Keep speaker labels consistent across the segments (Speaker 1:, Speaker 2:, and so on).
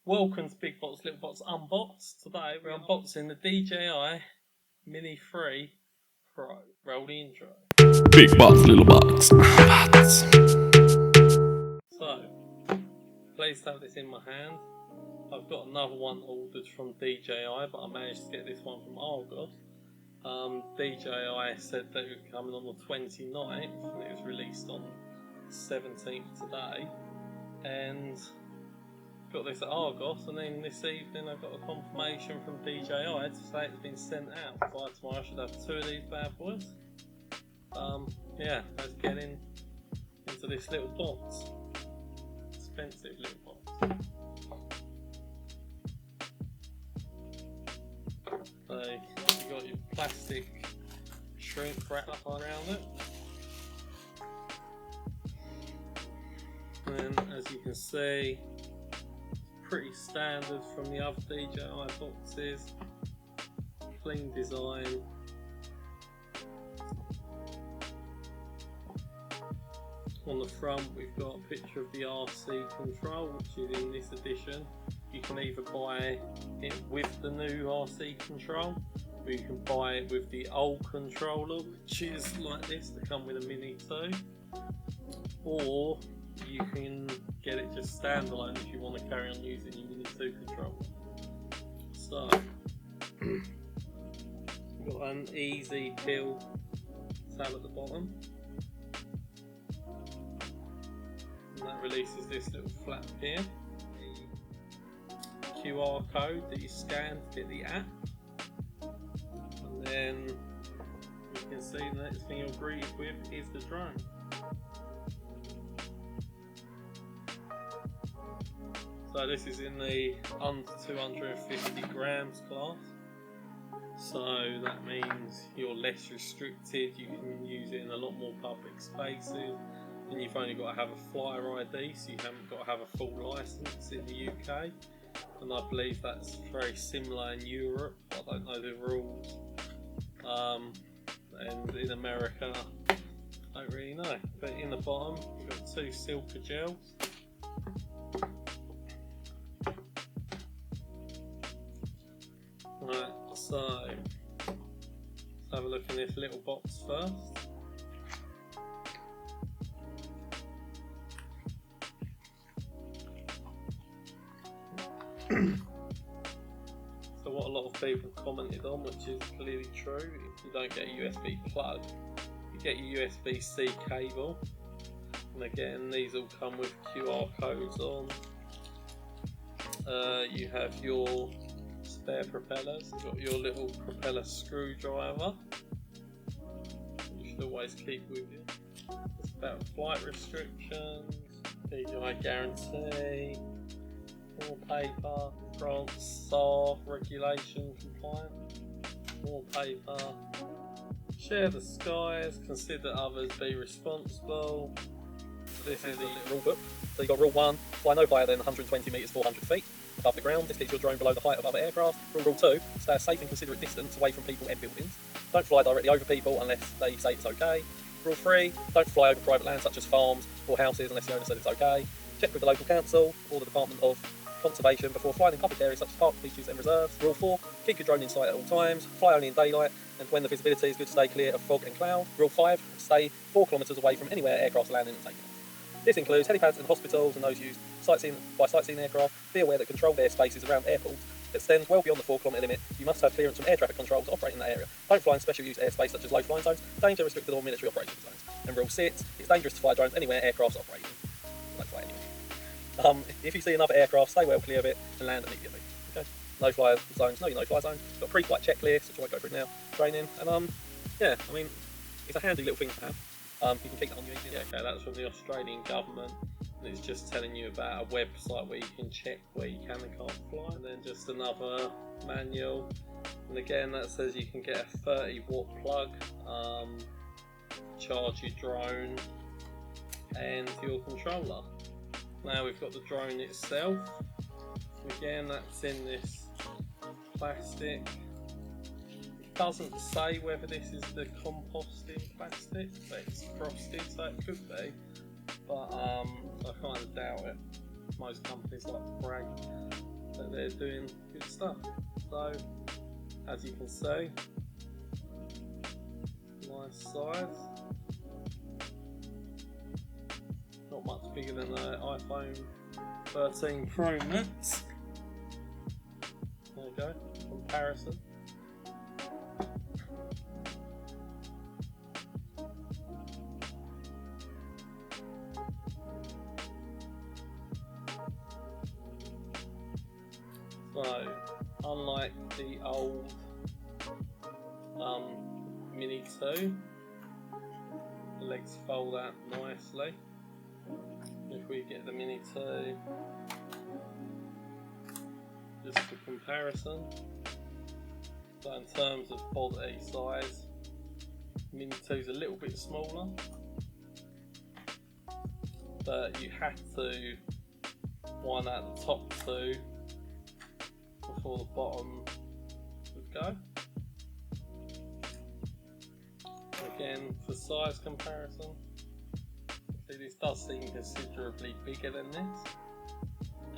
Speaker 1: Welcome to Big Bots, Little Bots Unboxed. Today we're unboxing the DJI Mini 3 Pro. Roll the intro.
Speaker 2: Big bots, little bots.
Speaker 1: So, pleased to have this in my hand. I've got another one ordered from DJI, but I managed to get this one from Argos. DJI said that it was coming on the 29th and it was released on the 17th today. And got this at Argos, and then this evening I got a confirmation from DJI to say it's been sent out. By tomorrow I should have 2 of these bad boys. Let's get into this little box. Expensive little box. So you got your plastic shrink wrap around it. And as you can see, pretty standard from the other DJI boxes. Clean design. On the front we've got a picture of the RC control, which is in this edition. You can either buy it with the new RC control, or you can buy it with the old controller, which is like this, to come with a Mini 2, or you can get it just standalone if you want to carry on using your Mini 2 controller. So, we've got an easy peel tab at the bottom, and that releases this little flap here. The QR code that you scan to get the app, and then you can see the next thing you're greeted with is the drone. So this is in the under 250 grams class, so that means you're less restricted, you can use it in a lot more public spaces, and you've only got to have a flyer ID, so you haven't got to have a full licence in the UK, and I believe that's very similar in Europe. I don't know the rules, and in America I don't really know, but in the bottom you've got 2 silver gels. Right, so let's have a look in this little box first. So what a lot of people commented on, which is clearly true, if you don't get a USB plug, you get your USB-C cable, and again these all come with QR codes on. You have your spare propellers, you've got your little propeller screwdriver, you should always keep with you. It's about flight restrictions, DJI guarantee, more paper, France SAR regulation compliant, more paper, share the skies, consider others, be responsible. So this is the rule book. So you've got rule 1, fly no higher than 120 metres 400 feet above the ground. This keeps your drone below the height of other aircraft. Rule 2, stay a safe and considerate distance away from people and buildings. Don't fly directly over people unless they say it's okay. Rule 3, don't fly over private land such as farms or houses unless the owner said it's okay. Check with the local council or the Department of Conservation before flying in public areas such as parks, beaches and reserves. Rule 4, keep your drone in sight at all times. Fly only in daylight, and when the visibility is good, stay clear of fog and cloud. Rule 5, stay 4 kilometres away from anywhere aircraft are landing and taking off. This includes helipads and hospitals and those used by sightseeing aircraft. Be aware that controlled airspaces around airports extend well beyond the 4 kilometre limit. You must have clearance from air traffic control to operate in that area. Don't fly in special use airspace such as low flying zones, danger restricted or military operation zones. And rule 6, it's dangerous to fly drones anywhere aircraft operating. Don't fly anywhere. If you see another aircraft, stay well clear of it and land immediately. Okay? No fly zones, know your no fly zone. Got a pre-flight checklist, which I won't go through now. Training, and it's a handy little thing to have. You can keep that on you easily. Yeah, okay, that's from the Australian government, and it's just telling you about a website where you can check where you can and can't fly, and then just another manual, and again that says you can get a 30 watt plug, charge your drone and your controller. Now we've got the drone itself, again that's in this plastic. Doesn't say whether this is the composting plastic, but it's frosted, so it could be, but I kind of doubt it. Most companies like to brag they're doing good stuff. So as you can see, nice size, not much bigger than the iPhone 13 Pro Max. There you go, comparison. So, unlike the old Mini 2, the legs fold out nicely. If we get the Mini 2, just for comparison, so in terms of body size, Mini 2 is a little bit smaller, but you have to wind out the top two before the bottom would go. Again, for size comparison, see, this does seem considerably bigger than this.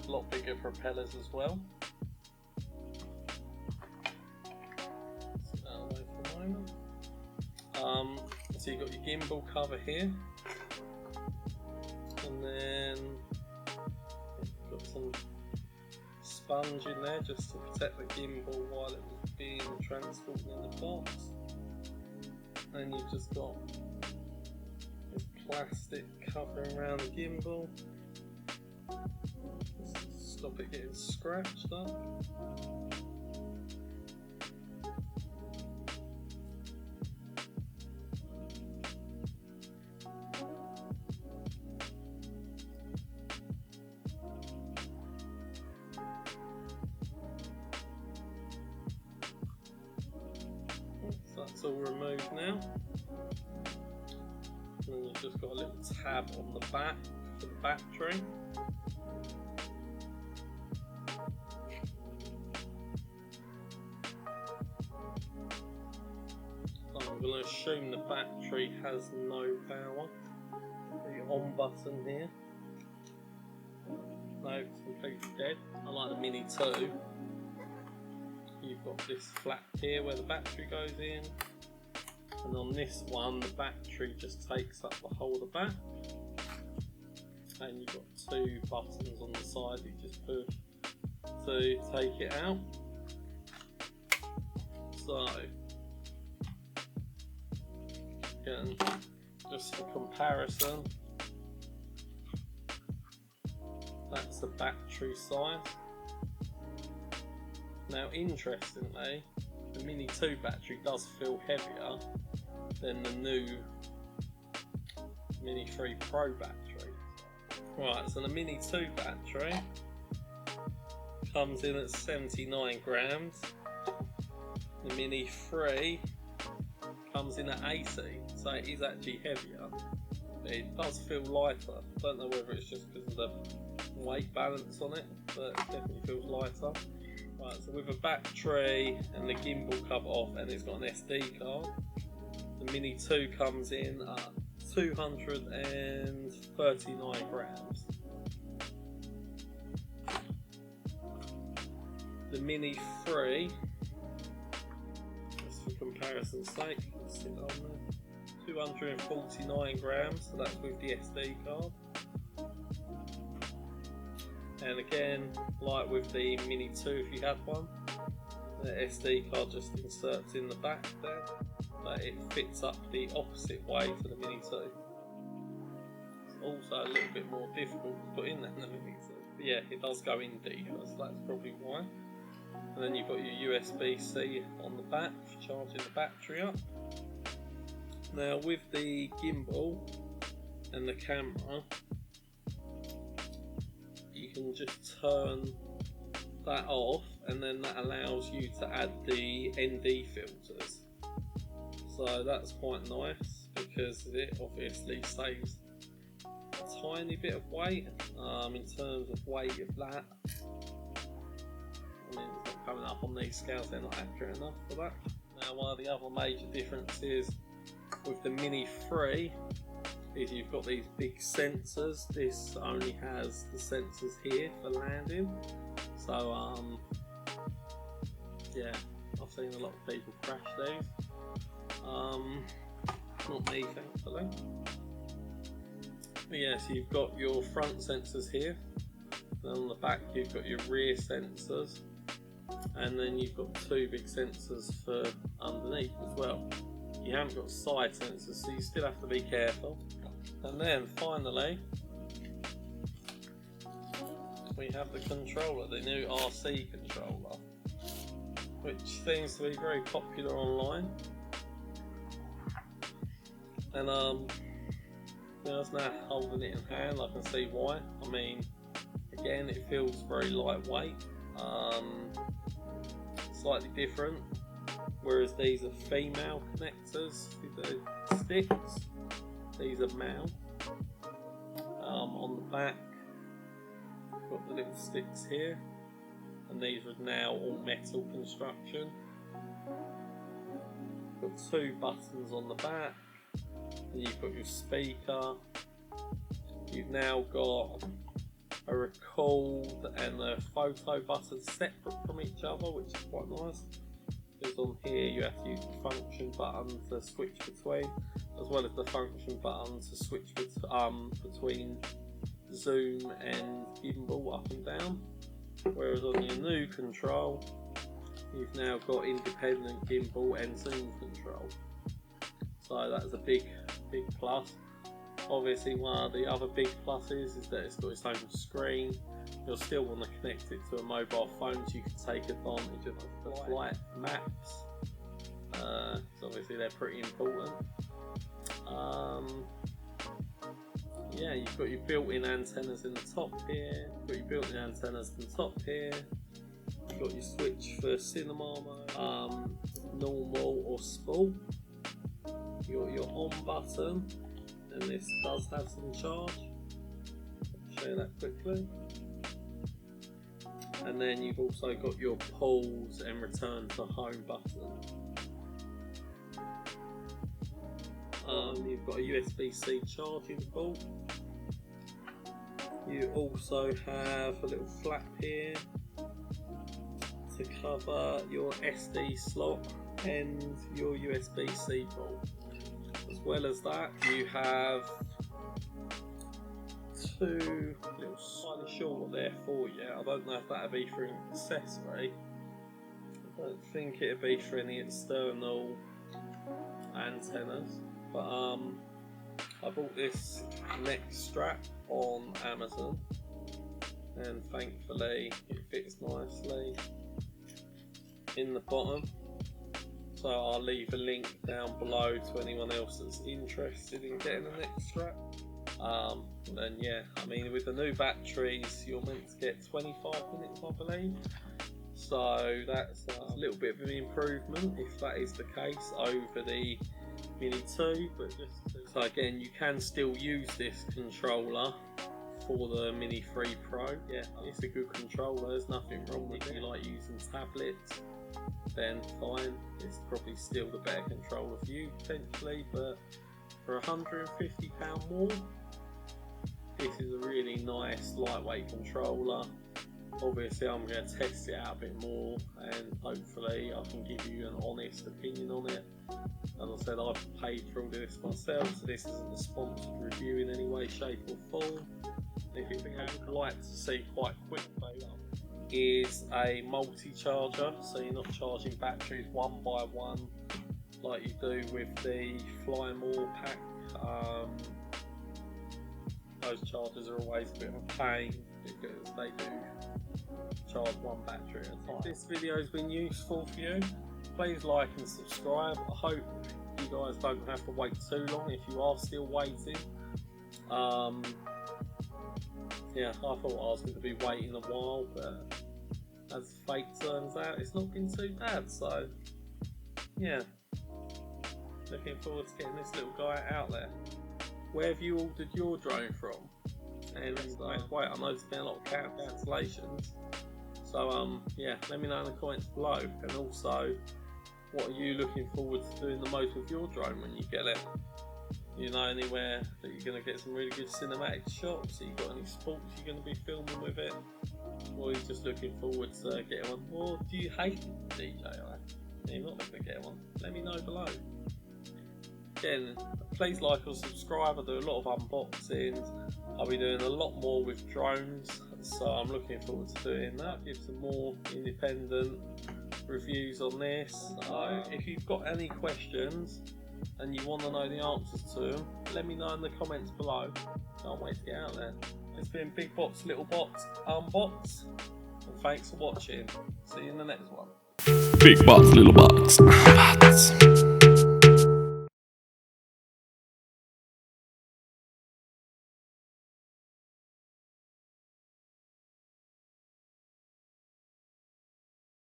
Speaker 1: A lot bigger propellers as well. Set that away for a moment. So you've got your gimbal cover here, and then you've got some sponge in there just to protect the gimbal while it was being transported in the box. And you've just got this plastic covering around the gimbal just to stop it getting scratched up. So that's all removed now. And you've just got a little tab on the back for the battery. So I'm going to assume the battery has no power. The on button here. No, it's completely dead. Unlike the Mini 2. You've got this flap here where the battery goes in, and on this one the battery just takes up the whole of the back, and you've got two buttons on the side that you just push to take it out. So again, just for comparison, that's the battery size. Now interestingly, the Mini 2 battery does feel heavier than the new Mini 3 Pro battery. Right, so the Mini 2 battery comes in at 79 grams. The Mini 3 comes in at 80, so it is actually heavier. But it does feel lighter. I don't know whether it's just because of the weight balance on it, but it definitely feels lighter. Right, so with a battery and the gimbal cover off, and it's got an SD card, the Mini 2 comes in at 239 grams. The Mini 3, just for comparison's sake, let's sit on there, 249 grams, so that's with the SD card. And again, like with the Mini 2, if you had one, the SD card just inserts in the back there, but it fits up the opposite way to the Mini 2. It's also a little bit more difficult to put in than the Mini 2. But yeah, it does go in deeper, so that's probably why. And then you've got your USB-C on the back for charging the battery up. Now with the gimbal and the camera, you can just turn that off, and then that allows you to add the ND filters. So that's quite nice because it obviously saves a tiny bit of weight. In terms of weight of that, I mean, it's not coming up on these scales, they're not accurate enough for that. Now one of the other major differences with the Mini 3 is you've got these big sensors. This only has the sensors here for landing, So yeah, I've seen a lot of people crash these. Not me, thankfully. But yeah, so you've got your front sensors here, and on the back you've got your rear sensors, and then you've got two big sensors for underneath as well. You haven't got side sensors, so you still have to be careful. And then finally, we have the controller, the new RC controller, which seems to be very popular online. And I was now holding it in hand, I can see why. I mean, again, it feels very lightweight, slightly different. Whereas these are female connectors with the sticks, these are male. On the back, got the little sticks here, and these are now all metal construction. Got two buttons on the back, and you've got your speaker. You've now got a record and a photo button separate from each other, which is quite nice. Because on here you have to use the function button to switch between, as well as the function button to switch between zoom and gimbal up and down. Whereas on your new control, you've now got independent gimbal and zoom control. So that's a big plus. Obviously, one of the other big pluses is that it's got its own screen. You'll still want to connect it to a mobile phone so you can take advantage of the flight maps. So obviously they're pretty important. Yeah, you've got your built-in antennas in the top here. You've got your built-in antennas in the top here. You've got your switch for cinema mode, normal or sport. You've got your on button, and this does have some charge. I'll show you that quickly. And then you've also got your pause and return to home button. You've got a USB-C charging port. You also have a little flap here to cover your SD slot and your USB-C port. As well as that, you have two little, I'm not sure what they're for yet. I don't know if that'll be for an accessory. I don't think it'll be for any external antennas. But I bought this neck strap on Amazon, and thankfully it fits nicely in the bottom. So I'll leave a link down below to anyone else that's interested in getting a neck strap. And yeah, I mean, with the new batteries, you're meant to get 25 minutes, I believe. So that's a little bit of an improvement if that is the case over the Mini 2. But so again, you can still use this controller for the Mini 3 Pro. Yeah, it's a good controller. There's nothing wrong with it. If you like using tablets, then fine. It's probably still the better controller for you potentially. But for £150 more, this is a really nice lightweight controller. Obviously I'm going to test it out a bit more, and hopefully I can give you an honest opinion on it. As I said, I've paid for all this myself, so this isn't a sponsored review in any way, shape or form. If you think I would like to see quite quickly is a multi-charger, so you're not charging batteries one by one like you do with the Fly More pack. Those chargers are always a bit of a pain because they do charge one battery at a time. If this video has been useful for you, please like and subscribe. I hope you guys don't have to wait too long if you are still waiting. Yeah, I thought I was going to be waiting a while, but as fate turns out, it's not been too bad. So yeah, looking forward to getting this little guy out there. Where have you ordered your drone from? And wait, I know there's been a lot of cancellations. So yeah, let me know in the comments below. And also, what are you looking forward to doing the most with your drone when you get it? You know anywhere that you're going to get some really good cinematic shots? Have you got any sports you're going to be filming with it? Or are you just looking forward to getting one? Or do you hate DJI? You're not going to get one? Let me know below. Again, please like or subscribe. I do a lot of unboxings. I'll be doing a lot more with drones, so I'm looking forward to doing that. Give some more independent reviews on this. So if you've got any questions and you want to know the answers to them, let me know in the comments below. Can't wait to get out there. It's been Big Box, Little Box, Unbox, and thanks for watching. See you in the next one.
Speaker 2: Big box, little box.